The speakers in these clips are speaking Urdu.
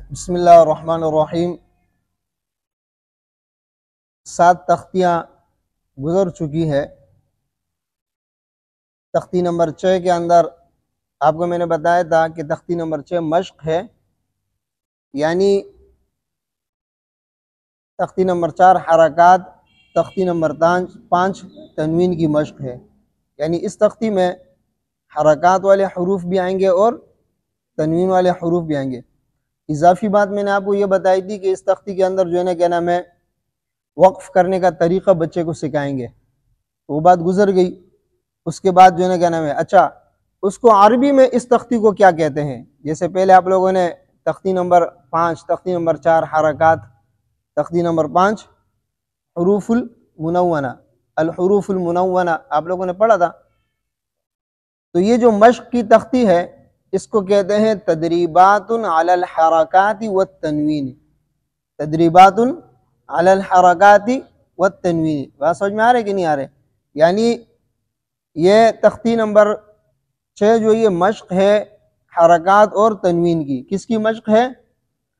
بسم اللہ الرحمن الرحیم۔ 7 تختیاں گزر چکی ہے۔ تختی نمبر 6 کے اندر آپ کو میں نے بتایا تھا کہ تختی نمبر 6 مشق ہے، یعنی تختی نمبر 4 حرکات، تختی نمبر 5 تنوین کی مشق ہے۔ یعنی اس تختی میں حرکات والے حروف بھی آئیں گے اور تنوین والے حروف بھی آئیں گے۔ اضافی بات میں نے آپ کو یہ بتائی تھی کہ اس تختی کے اندر جو ہے نا کیا نام ہے وقف کرنے کا طریقہ بچے کو سکھائیں گے، وہ بات گزر گئی۔ اس کے بعد جو ہے نا کیا نام ہے اچھا اس کو عربی میں اس تختی کو کیا کہتے ہیں؟ جیسے پہلے آپ لوگوں نے تختی نمبر 5، تختی نمبر 4 حرکات، تختی نمبر 5 حروف المنونہ، الحروف المنونہ آپ لوگوں نے پڑھا تھا۔ تو یہ جو مشق کی تختی ہے اس کو کہتے ہیں تدریبات علی الحرکات والتنوین، تدریبات علی الحرکات والتنوین۔ بات سمجھ میں آ رہے کہ نہیں آ رہے؟ یعنی یہ تختی نمبر 6 جو یہ مشق ہے حرکات اور تنوین کی، کس کی مشق ہے؟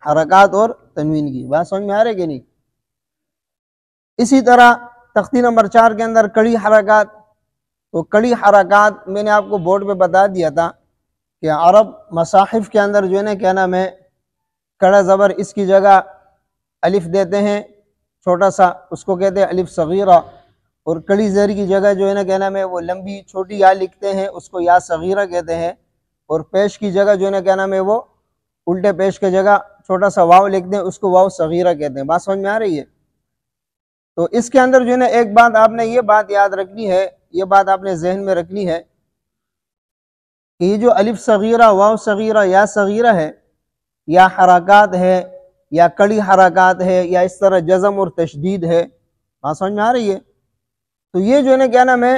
حرکات اور تنوین کی۔ بات سمجھ میں آ رہے کہ نہیں؟ اسی طرح تختی نمبر 4 کے اندر کڑی حرکات، تو کڑی حرکات میں نے آپ کو بورڈ پہ بتا دیا تھا کہ عرب مصاحف کے اندر جو ہے نا کیا نام ہے کڑا زبر اس کی جگہ الف دیتے ہیں چھوٹا سا، اس کو کہتے ہیں الف صغیرہ، اور کڑی زیر کی جگہ جو ہے نا کیا نام ہے وہ لمبی چھوٹی یا لکھتے ہیں، اس کو یا صغیرہ کہتے ہیں، اور پیش کی جگہ جو ہے نا کیا نام ہے وہ الٹے پیش کی جگہ چھوٹا سا واو لکھتے ہیں، اس کو واو صغیرہ کہتے ہیں۔ بات سمجھ میں آ رہی ہے؟ تو اس کے اندر جو ہے نا ایک بات آپ نے یہ بات یاد رکھنی ہے، یہ بات آپ نے ذہن میں رکھنی ہے کہ یہ جو الف صغیرہ، واو صغیرہ، یا صغیرہ ہے، یا حرکات ہے، یا کڑی حرکات ہے، یا اس طرح جزم اور تشدید ہے، بات سمجھ میں آ رہی ہے؟ تو یہ جو ہے نا کیا نام ہے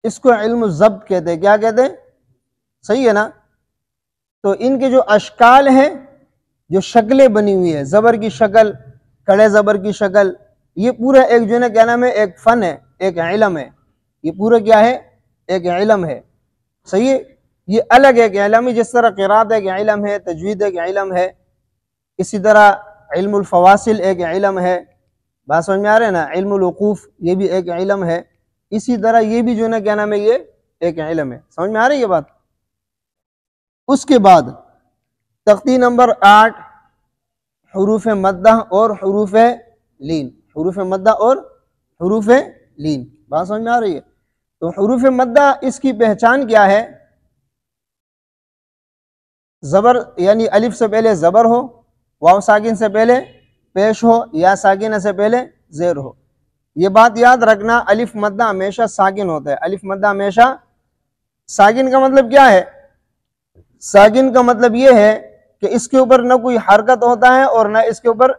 اس کو علم الضبط کہتے ہیں۔ کیا کہتے ہیں؟ صحیح ہے نا؟ تو ان کے جو اشکال ہیں، جو شکلیں بنی ہوئی ہے، زبر کی شکل، کڑے زبر کی شکل، یہ پورا ایک جو ہے نا کیا نام ہے ایک فن ہے، ایک علم ہے، یہ پورا کیا ہے؟ ایک علم ہے۔ صحیح ہے؟ یہ الگ ایک علم ہے، جس طرح قرات ایک علم ہے، تجوید ایک علم ہے، اسی طرح علم الفواصل ایک علم ہے۔ بات سمجھ میں آ رہے ہیں نا؟ علم الوقوف یہ بھی ایک علم ہے، اسی طرح یہ بھی جو ہے نا کیا نام ہے یہ ایک علم ہے۔ سمجھ میں آ رہی ہے بات؟ اس کے بعد تختی نمبر 8 حروف مدہ اور حروف لین، حروف مدہ اور حروف لین۔ بات سمجھ میں آ رہی ہے؟ تو حروف مدہ اس کی پہچان کیا ہے؟ زبر یعنی الف سے پہلے زبر ہو، واو ساکن سے پہلے پیش ہو، یا ساکنہ سے پہلے زیر ہو۔ یہ بات یاد رکھنا، الف مدہ ہمیشہ ساکن ہوتا ہے، الف مدہ ہمیشہ ساکن کا مطلب کیا ہے؟ ساکن کا مطلب یہ ہے کہ اس کے اوپر نہ کوئی حرکت ہوتا ہے اور نہ اس کے اوپر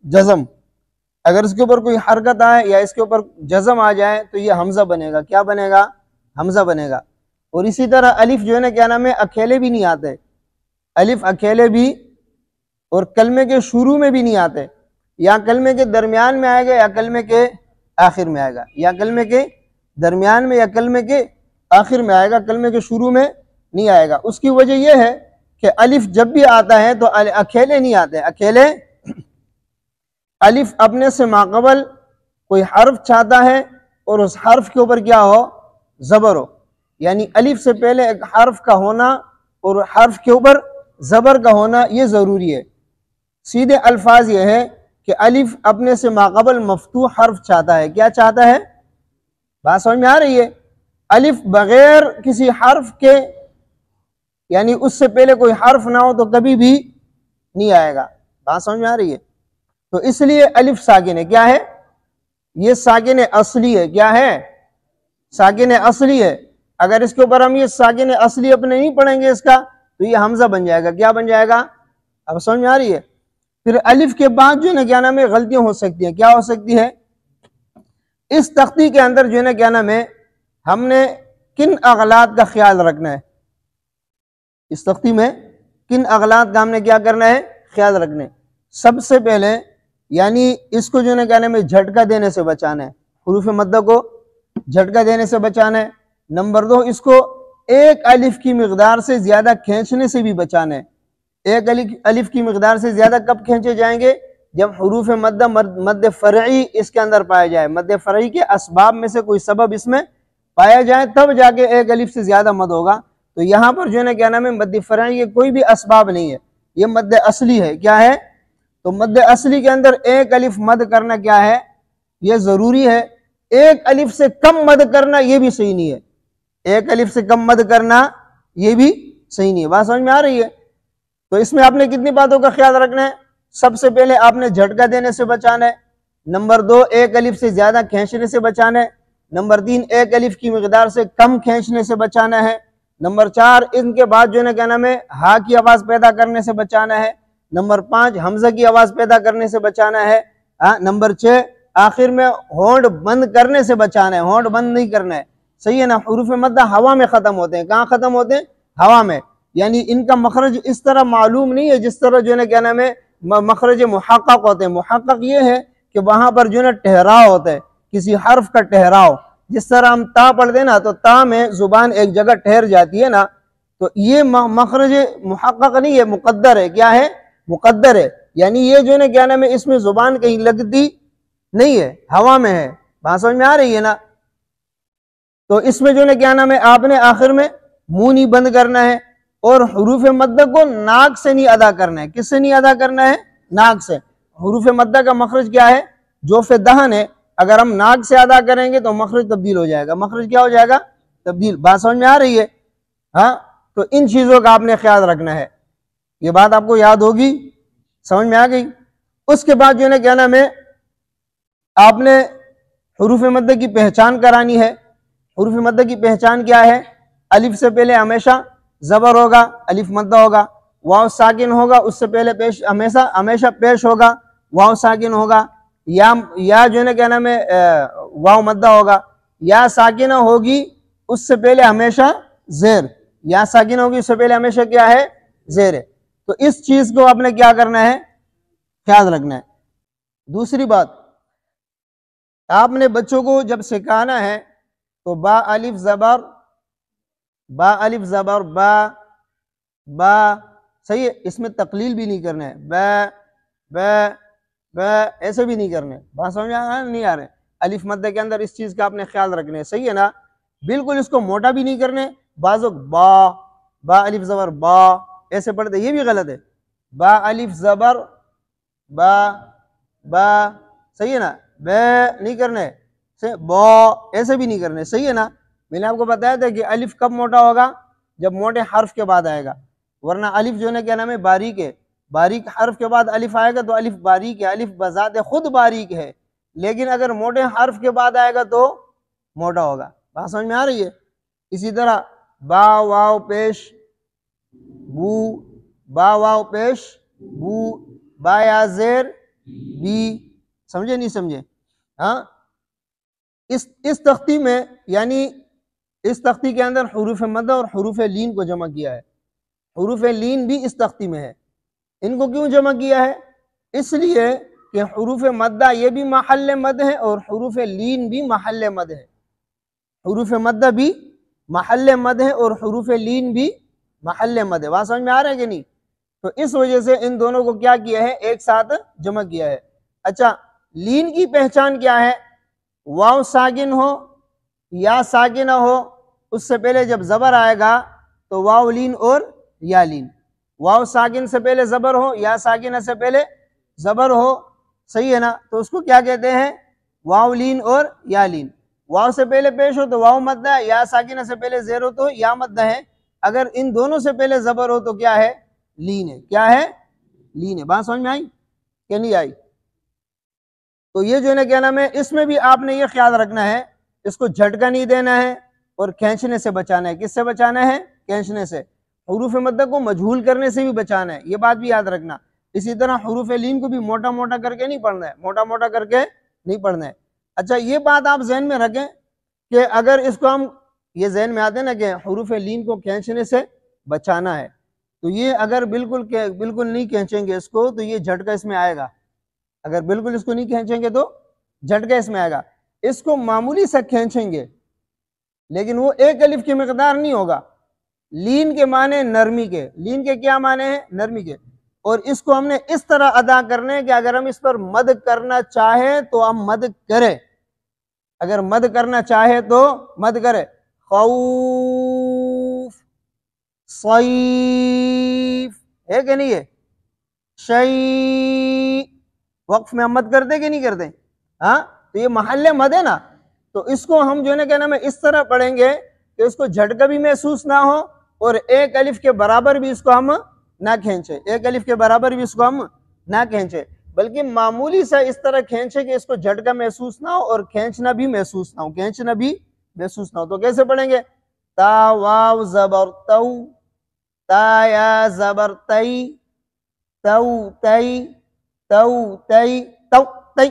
جزم۔ اگر اس کے اوپر کوئی حرکت آئے یا اس کے اوپر جزم آ جائے تو یہ حمزہ بنے گا۔ کیا بنے گا؟ حمزہ بنے گا۔ اور اسی طرح الف جو ہے نا کیا نام ہے اکیلے بھی نہیں آتے، الف اکیلے بھی اور کلمے کے شروع میں بھی نہیں آتے، یا کلمے کے درمیان میں آئے گا یا کلمے کے آخر میں آئے گا، یا کلمے کے درمیان میں یا کلمے کے آخر میں آئے گا، کلمے کے شروع میں نہیں آئے گا۔ اس کی وجہ یہ ہے کہ الف جب بھی آتا ہے تو اکیلے نہیں آتے، اکیلے الف اپنے سے ماقبل کوئی حرف چاہتا ہے اور اس حرف کے اوپر کیا ہو؟ زبر ہو۔ یعنی الف سے پہلے ایک حرف کا ہونا اور حرف کے اوپر زبر کا ہونا یہ ضروری ہے۔ سیدھے الفاظ یہ ہے کہ الف اپنے سے ماقبل مفتوح حرف چاہتا ہے۔ کیا چاہتا ہے؟ بات سمجھ میں آ رہی ہے؟ الف بغیر کسی حرف کے یعنی اس سے پہلے کوئی حرف نہ ہو تو کبھی بھی نہیں آئے گا۔ بات سمجھ میں آ رہی ہے؟ تو اس لیے الف ساکن ہے۔ کیا ہے؟ یہ ساکن اصلی ہے۔ کیا ہے؟ ساکن اصلی ہے۔ اگر اس کے اوپر ہم یہ ساکن اصلی اپنے نہیں پڑھیں گے اس کا تو یہ حمزہ بن جائے گا۔ کیا بن جائے گا؟ اب سمجھ میں آ رہی ہے؟ پھر الف کے بعد جو ہے نا کیا نام ہے غلطیاں ہو سکتی ہیں۔ کیا ہو سکتی ہے؟ اس تختی کے اندر جو ہے نا کیا نام ہے ہم نے کن اغلاط کا خیال رکھنا ہے؟ اس تختی میں کن اغلاط کا ہم نے کیا کرنا ہے؟ خیال رکھنا ہے۔ سب سے پہلے یعنی اس کو جو ہے نا کیا نام ہے جھٹکا دینے سے بچانا ہے، حروف مدہ کو جھٹکا دینے سے بچانا ہے۔ نمبر 2 اس کو ایک الف کی مقدار سے زیادہ کھینچنے سے بھی بچانا ہے۔ ایک الف کی مقدار سے زیادہ کب کھینچے جائیں گے؟ جب حروف مدہ مد فرعی اس کے اندر پایا جائے، مد فرعی کے اسباب میں سے کوئی سبب اس میں پایا جائے، تب جا کے ایک الف سے زیادہ مد ہوگا۔ تو یہاں پر جو ہے نا کیا نام ہے، مد فرعی کے کوئی بھی اسباب نہیں ہے، یہ مد اصلی ہے۔ کیا ہے؟ تو مد اصلی کے اندر ایک الف مد کرنا کیا ہے؟ یہ ضروری ہے۔ ایک الف سے کم مد کرنا یہ بھی صحیح نہیں ہے، ایک الف سے کم مد کرنا یہ بھی صحیح نہیں ہے۔ بات سمجھ میں آ رہی ہے؟ تو اس میں آپ نے کتنی باتوں کا خیال رکھنا ہے؟ سب سے پہلے آپ نے جھٹکا دینے سے بچانا ہے، نمبر 2 ایک الف سے زیادہ کھینچنے سے بچانا ہے، نمبر 3 ایک الف کی مقدار سے کم کھینچنے سے بچانا ہے، نمبر 4 ان کے بعد جو ہے نا کیا نام ہے ہا کی آواز پیدا کرنے سے بچانا ہے، نمبر 5 حمزہ کی آواز پیدا کرنے سے بچانا ہے، نمبر 6 آخر میں ہونٹ بند کرنے سے بچانا ہے، ہونٹ بند نہیں کرنا ہے۔ صحیح ہے نا؟ حروف مدہ ہوا میں ختم ہوتے ہیں، کہاں ختم ہوتے ہیں؟ ہوا میں، یعنی ان کا مخرج اس طرح معلوم نہیں ہے جس طرح جو ہے نا کیا نام ہے مخرج محقق ہوتے ہیں۔ محقق یہ ہے کہ وہاں پر جو ہے نا ٹھہراؤ ہوتا ہے، کسی حرف کا ٹھہراؤ، جس طرح ہم تا پڑھ دیں نا تو تا میں زبان ایک جگہ ٹھہر جاتی ہے نا، تو یہ مخرج محقق نہیں ہے، مقدر ہے۔ کیا ہے؟ مقدر ہے، یعنی یہ جو ہے نا کیا نام ہے اس میں زبان کہیں لگتی نہیں ہے، ہوا میں ہے۔ بات سمجھ میں آ رہی ہے نا؟ تو اس میں جو ہے نا کیا نام ہے آپ نے آخر میں منہ نہیں بند کرنا ہے، اور حروف مدہ کو ناک سے نہیں ادا کرنا ہے۔ کس سے نہیں ادا کرنا ہے؟ ناک سے۔ حروف مدہ کا مخرج کیا ہے؟ جوف دہن ہے، اگر ہم ناک سے ادا کریں گے تو مخرج تبدیل ہو جائے گا۔ مخرج کیا ہو جائے گا؟ تبدیل۔ بات سمجھ میں آ رہی ہے؟ ہاں، تو ان چیزوں کا آپ نے خیال رکھنا ہے، یہ بات آپ کو یاد ہوگی، سمجھ میں آ گئی؟ اس کے بعد جو ہے نا کیا نام ہے آپ نے حروف مدہ کی پہچان کرانی ہے۔ حروف مدہ کی پہچان کیا ہے؟ الف سے پہلے ہمیشہ زبر ہوگا، الف مدہ ہوگا، واو ساکن ہوگا، اس سے پہلے پیش ہمیشہ پیش ہوگا، واو ساکن ہوگا، یا جو ہے نا کیا نام ہے واو مدہ ہوگا، یا ساکنہ ہوگی اس سے پہلے ہمیشہ زیر، یا ساکنہ ہوگی اس سے پہلے ہمیشہ کیا ہے؟ زیر ہے۔ تو اس چیز کو آپ نے کیا کرنا ہے؟ خیال رکھنا ہے۔ دوسری بات، آپ نے بچوں کو جب سکھانا ہے تو با الف زبر، با الف زبر با، با، صحیح ہے، اس میں تقلیل بھی نہیں کرنا ہے، با با با ایسے بھی نہیں کرنے۔ بات سمجھ نہیں آ رہے؟ الف مدہ کے اندر اس چیز کا آپ نے خیال رکھنا ہے، صحیح ہے نا؟ بالکل اس کو موٹا بھی نہیں کرنے، بعض با، با الف زبر با ایسے پڑھتے، یہ بھی غلط ہے۔ با الف زبر با، با، صحیح ہے نا؟ بے نہیں کرنے، با ایسے بھی نہیں کرنے، صحیح ہے نا؟ میں نے آپ کو بتایا تھا کہ الف کب موٹا ہوگا؟ جب موٹے حرف کے بعد آئے گا، ورنہ الف جو ہے نا کیا نام ہے باریک ہے، باریک حرف کے بعد الف آئے گا تو الف باریک ہے، الف بذات خود باریک ہے، لیکن اگر موٹے حرف کے بعد آئے گا تو موٹا ہوگا۔ بات سمجھ میں آ رہی ہے؟ اسی طرح با واو پیش بو، با واو پیش بو، با یا زیر بی، سمجھے نہیں سمجھے؟ ہاں، اس تختی میں، یعنی اس تختی کے اندر حروف مدہ اور حروف لین کو جمع کیا ہے۔ حروف لین بھی اس تختی میں ہے۔ ان کو کیوں جمع کیا ہے؟ اس لیے کہ حروف مدہ یہ بھی محل مد ہے اور حروف لین بھی محل مد ہے۔ حروف مدہ بھی محل مد ہے اور حروف لین بھی محل مد ہے۔ بات سمجھ میں آ رہا ہے کہ نہیں؟ تو اس وجہ سے ان دونوں کو کیا کیا ہے؟ ایک ساتھ جمع کیا ہے۔ اچھا، لین کی پہچان کیا ہے؟ واو ساکن ہو یا ساکنہ ہو، اس سے پہلے جب زبر آئے گا تو واو لین اور یا لین۔ واو ساکن سے پہلے زبر ہو یا ساکنہ سے پہلے زبر ہو، صحیح ہے نا؟ تو اس کو کیا کہتے ہیں؟ واو لین اور یا لین۔ واو سے پہلے پیش ہو تو واو مدہ ہے، یا ساکنہ سے پہلے زیر ہو تو یا مدہ ہے، اگر ان دونوں سے پہلے زبر ہو تو کیا ہے؟ لین ہے۔ کیا ہے؟ لین ہے۔ بات سمجھ میں آئی کہ نہیں آئی؟ تو یہ جو ہے نا کیا نام ہے اس میں بھی آپ نے یہ خیال رکھنا ہے، اس کو جھٹکا نہیں دینا ہے اور کھینچنے سے بچانا ہے۔ کس سے بچانا ہے؟ کھینچنے سے۔ حروف مدہ کو مجہول کرنے سے بھی بچانا ہے، یہ بات بھی یاد رکھنا۔ اسی طرح حروف لین کو بھی موٹا موٹا کر کے نہیں پڑھنا ہے، موٹا موٹا کر کے نہیں پڑھنا ہے۔ اچھا، یہ بات آپ ذہن میں رکھیں کہ اگر اس کو ہم یہ ذہن میں آتے ہیں نا کہ حروف لین کو کھینچنے سے بچانا ہے، تو یہ اگر بالکل نہیں کھینچیں گے اس کو تو یہ جھٹکا اس میں آئے گا۔ اگر بالکل اس کو نہیں کھینچیں گے تو جھٹکا اس میں آئے گا۔ اس کو معمولی سا کھینچیں گے لیکن وہ ایک الف کی مقدار نہیں ہوگا، لین کے معنی نرمی کے، لین کے کیا معنی ہیں؟ نرمی کے، اور اس کو ہم نے اس طرح ادا کرنے کہ اگر ہم اس پر مد کرنا چاہیں تو ہم مد کریں، اگر مد کرنا چاہے تو مد کرے، خوف، صیف ہے کہ نہیں ہے، شیء، وقف میں ہم مد کرتے کہ نہیں کرتے؟ ہاں، تو یہ محل مد ہے نا، تو اس کو ہم جو ہے نا کیا نام ہے اس طرح پڑھیں گے کہ اس کو جھٹکا بھی محسوس نہ ہو اور ایک الف کے برابر بھی اس کو ہم نہ کھینچے، ایک الف کے برابر بھی اس کو ہم نہ کھینچے، بلکہ معمولی سا اس طرح کھینچے کہ اس کو جھٹکا محسوس نہ ہو اور کھینچنا بھی محسوس نہ ہو، کھینچنا بھی محسوس نہ ہو۔ تو کیسے پڑھیں گے؟ تا واو زبر تو، تا یا زبر تی، تو تی، تو تی، تو تی،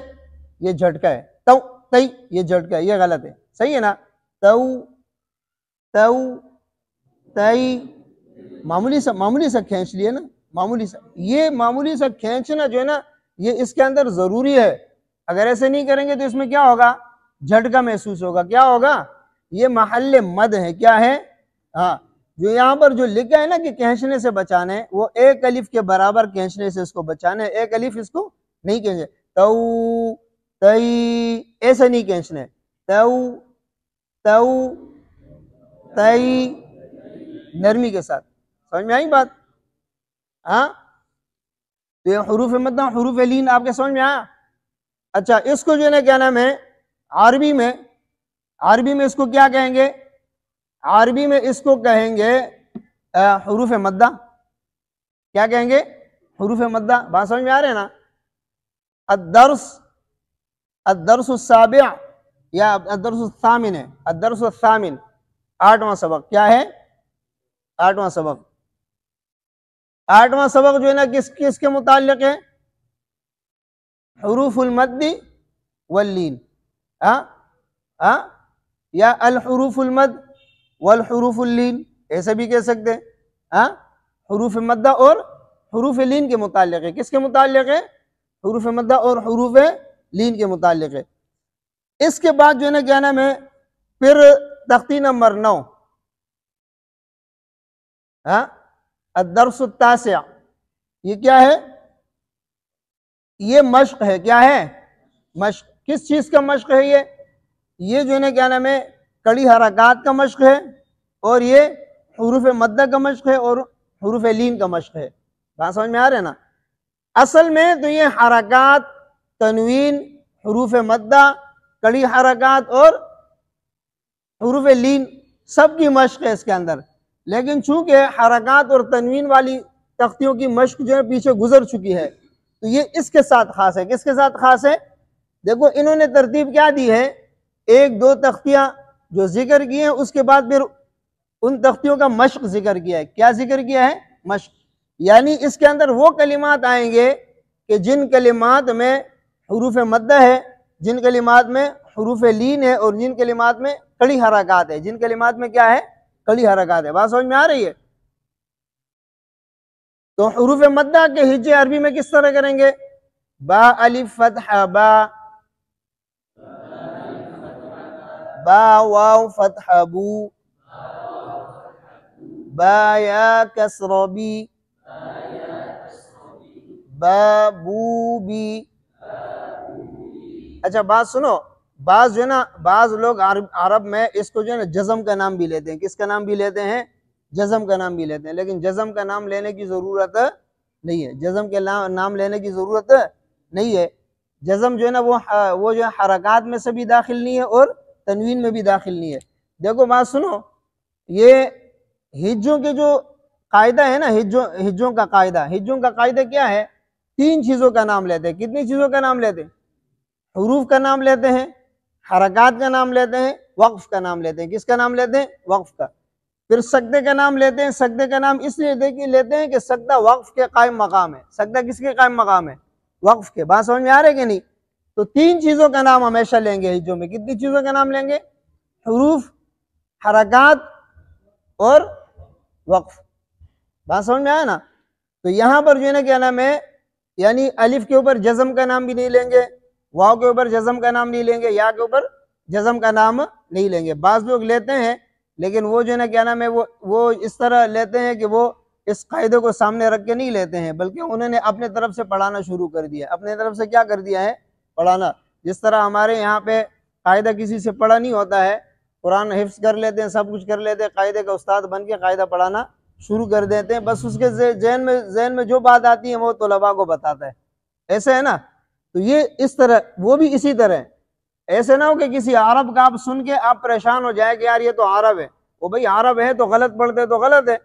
یہ جھٹکا ہے، تو تی یہ جھٹکا ہے، یہ غلط ہے، صحیح ہے نا؟ تو تو تی، معمولی سا کھینچ لیے نا، معمولی سا، یہ معمولی سا کھینچنا جو ہے نا یہ اس کے اندر ضروری ہے، اگر ایسے نہیں کریں گے تو اس میں کیا ہوگا؟ جھٹکا محسوس ہوگا، کیا ہوگا؟ یہ محل مد ہے، کیا ہے؟ ہاں، جو یہاں پر جو لکھا ہے نا کہ کھینچنے سے بچانا ہے، وہ ایک الف کے برابر کھینچنے سے اس کو بچانا ہے، ایک الف اس کو نہیں کھینچے، تو تی ایسے نہیں کھینچنے، تو تو تی نرمی کے ساتھ، سمجھ میں آئی بات؟ ہاں، تو یہ حروف مد حروف لین آپ کے سمجھ میں آیا؟ اچھا، اس کو جو ہے نا کیا نام ہے عربی میں اس کو کیا کہیں گے؟ عربی میں اس کو کہیں گے حروف مدہ، کیا کہیں گے؟ حروف مدہ، بات سمجھ میں آ رہے ہیں نا؟ الدرس السابع یا الدرس الثامن ہے، الدرس الثامن 8واں سبق، کیا ہے؟ 8واں سبق، 8واں سبق جو ہے نا کس کے متعلق ہے؟ حروف المد واللین، یا الحروف المد والحروف اللین، ایسے بھی کہہ سکتے ہیں، حروف مدہ اور حروف لین کے متعلق ہے، کس کے متعلق ہے؟ حروف مدہ اور حروف لین کے متعلق ہے۔ اس کے بعد جو ہے نا کیا نام ہے پھر تختی نمبر 9، الدرس التاسع، یہ کیا ہے؟ یہ مشق ہے، کیا ہے؟ مشق، کس چیز کا مشق ہے یہ جو ہے نا کیا نام ہے کڑی حرکات کا مشق ہے، اور یہ حروف مدہ کا مشق ہے اور حروف لین کا مشق ہے، بات سمجھ میں آ رہے ہیں نا؟ اصل میں تو یہ حرکات، تنوین، حروف مدہ، کڑی حرکات اور حروف لین سب کی مشق ہے اس کے اندر، لیکن چونکہ حرکات اور تنوین والی تختیوں کی مشق جو ہے پیچھے گزر چکی ہے، تو یہ اس کے ساتھ خاص ہے۔ کس کے ساتھ خاص ہے؟ دیکھو انہوں نے ترتیب کیا دی ہے، ایک دو تختیاں جو ذکر کی ہیں، اس کے بعد پھر ان تختیوں کا مشق ذکر کیا ہے۔ کیا ذکر کیا ہے؟ مشق، یعنی اس کے اندر وہ کلمات آئیں گے کہ جن کلمات میں حروف مدہ ہے، جن کلمات میں حروف لین ہے، اور جن کلمات میں کڑی حرکات ہے، جن کلمات میں کیا ہے؟ کڑی حرکات ہے، بات سمجھ میں آ رہی ہے؟ تو حروف مدہ کے ہجے عربی میں کس طرح کریں گے؟ با الف فتح با، با واو فتح بو، با یا کسر بی، با بو بی۔ اچھا بات سنو، بعض جو ہے نا بعض لوگ عرب میں اس کو جو ہے نا جزم کا نام بھی لیتے ہیں، کس کا نام بھی لیتے ہیں؟ جزم کا نام بھی لیتے ہیں، لیکن جزم کا نام لینے کی ضرورت نہیں ہے، جزم کے نام لینے کی ضرورت نہیں ہے۔ جزم جو ہے نا وہ جو ہے حرکات میں سے بھی داخل نہیں ہے اور تنوین میں بھی داخل نہیں ہے۔ دیکھو بات سنو، یہ ہجوں کے جو قاعدہ ہے نا، ہجوں کا قاعدہ کیا ہے؟ 3 چیزوں کا نام لیتے ہیں۔ کتنی چیزوں کا نام لیتے ہیں؟ حروف کا نام لیتے ہیں، حرکات کا نام لیتے ہیں، وقف کا نام لیتے ہیں۔ کس کا نام لیتے ہیں؟ وقف کا۔ پھر سجدے کا نام لیتے ہیں، سجدے کا نام اس لیے لیتے ہیں کہ سجدہ وقف کے قائم مقام ہے۔ سجدہ کس کے قائم مقام ہے؟ وقف کے، بات سمجھ میں آ رہے کہ نہیں؟ تو 3 چیزوں کا نام ہمیشہ لیں گے ہجوں میں۔ کتنی چیزوں کا نام لیں گے؟ حروف، حرکات اور وقف، بات سمجھ میں آیا نا؟ تو یہاں پر جو ہے نا کیا نام ہے، یعنی الف کے اوپر جزم کا نام بھی نہیں لیں گے، واو کے اوپر جزم کا نام نہیں لیں گے، یا کے اوپر جزم کا نام نہیں لیں گے۔ بعض لوگ لیتے ہیں لیکن وہ جو ہے نا کیا نام ہے وہ اس طرح لیتے ہیں کہ وہ اس قاعدے کو سامنے رکھ کے نہیں لیتے ہیں، بلکہ انہوں نے اپنے طرف سے پڑھانا شروع کر دیا، اپنے طرف سے کیا کر دیا ہے؟ پڑھانا۔ جس طرح ہمارے یہاں پہ قاعدہ کسی سے پڑھا نہیں ہوتا ہے، قرآن حفظ کر لیتے ہیں، سب کچھ کر لیتے ہیں، قاعدے کا استاد بن کے قاعدہ پڑھانا شروع کر دیتے ہیں، بس اس کے ذہن میں جو بات آتی ہے وہ طلباء کو بتاتا ہے، ایسے ہے نا؟ تو یہ اس طرح وہ بھی اسی طرح ہے۔ ایسے نہ ہو کہ کسی عرب کا آپ سن کے آپ پریشان ہو جائے کہ یار یہ تو عرب ہے، وہ بھائی عرب ہے تو غلط پڑھتے تو غلط ہے۔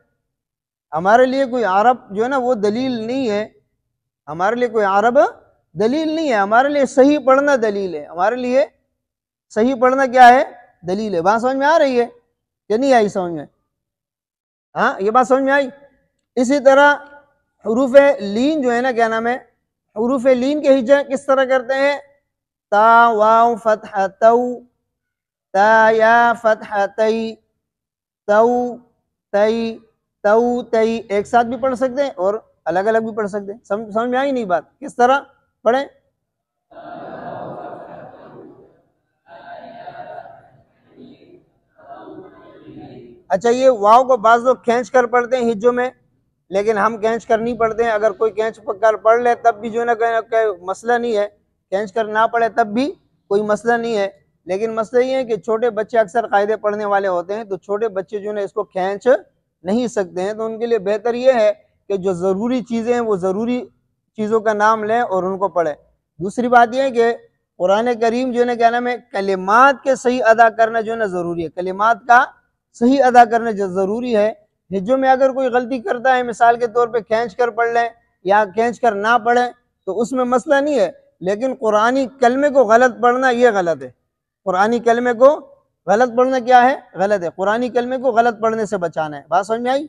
ہمارے لیے کوئی عرب جو ہے نا وہ دلیل نہیں ہے، ہمارے لیے کوئی عرب دلیل نہیں ہے، ہمارے لیے صحیح پڑھنا دلیل ہے، ہمارے لیے صحیح پڑھنا کیا ہے؟ دلیل ہے۔ بات سمجھ میں آ رہی ہے کہ نہیں آئی سمجھ میں؟ ہاں یہ بات سمجھ میں آئی؟ اسی طرح حروف لین جو ہے نا کیا نام ہے، حروف لین کے ہجے کس طرح کرتے ہیں؟ تا واو فتح تو، تا یا فتح تی، تو تی، تو تی، ایک ساتھ بھی پڑھ سکتے ہیں اور الگ الگ بھی پڑھ سکتے ہیں۔ سمجھ میں آئی نہیں بات؟ کس طرح پڑھیں؟ اچھا یہ واو کو بعض لوگ کھینچ کر پڑھتے ہیں ہجوں میں، لیکن ہم کھینچ کر نہیں پڑھتے ہیں۔ اگر کوئی کھینچ کر پڑھ لے تب بھی جو ہے نا کہ مسئلہ نہیں ہے، کھینچ کر نہ پڑھے تب بھی کوئی مسئلہ نہیں ہے، لیکن مسئلہ یہ ہے کہ چھوٹے بچے اکثر قاعدے پڑھنے والے ہوتے ہیں، تو چھوٹے بچے جو ہے اس کو کھینچ نہیں سکتے ہیں، تو ان کے لیے بہتر یہ ہے کہ جو ضروری چیزیں ہیں وہ ضروری چیزوں کا نام لیں اور ان کو پڑھیں۔ دوسری بات یہ ہے کہ قرآن کریم جو ہے نا کیا نام ہے، کلمات کے صحیح ادا کرنا جو ہے نا ضروری ہے، کلمات کا صحیح ادا کرنا جو ضروری ہے۔ ہجوں میں اگر کوئی غلطی کرتا ہے، مثال کے طور پہ کھینچ کر پڑھ لیں یا کھینچ کر نہ پڑھیں تو اس میں مسئلہ نہیں ہے، لیکن قرآنی کلمے کو غلط پڑھنا یہ غلط ہے۔ قرآنی کلمے کو غلط پڑھنا کیا ہے؟ غلط ہے۔ قرآنی کلمے کو غلط پڑھنے سے بچانا ہے۔ بات سمجھ میں آئی؟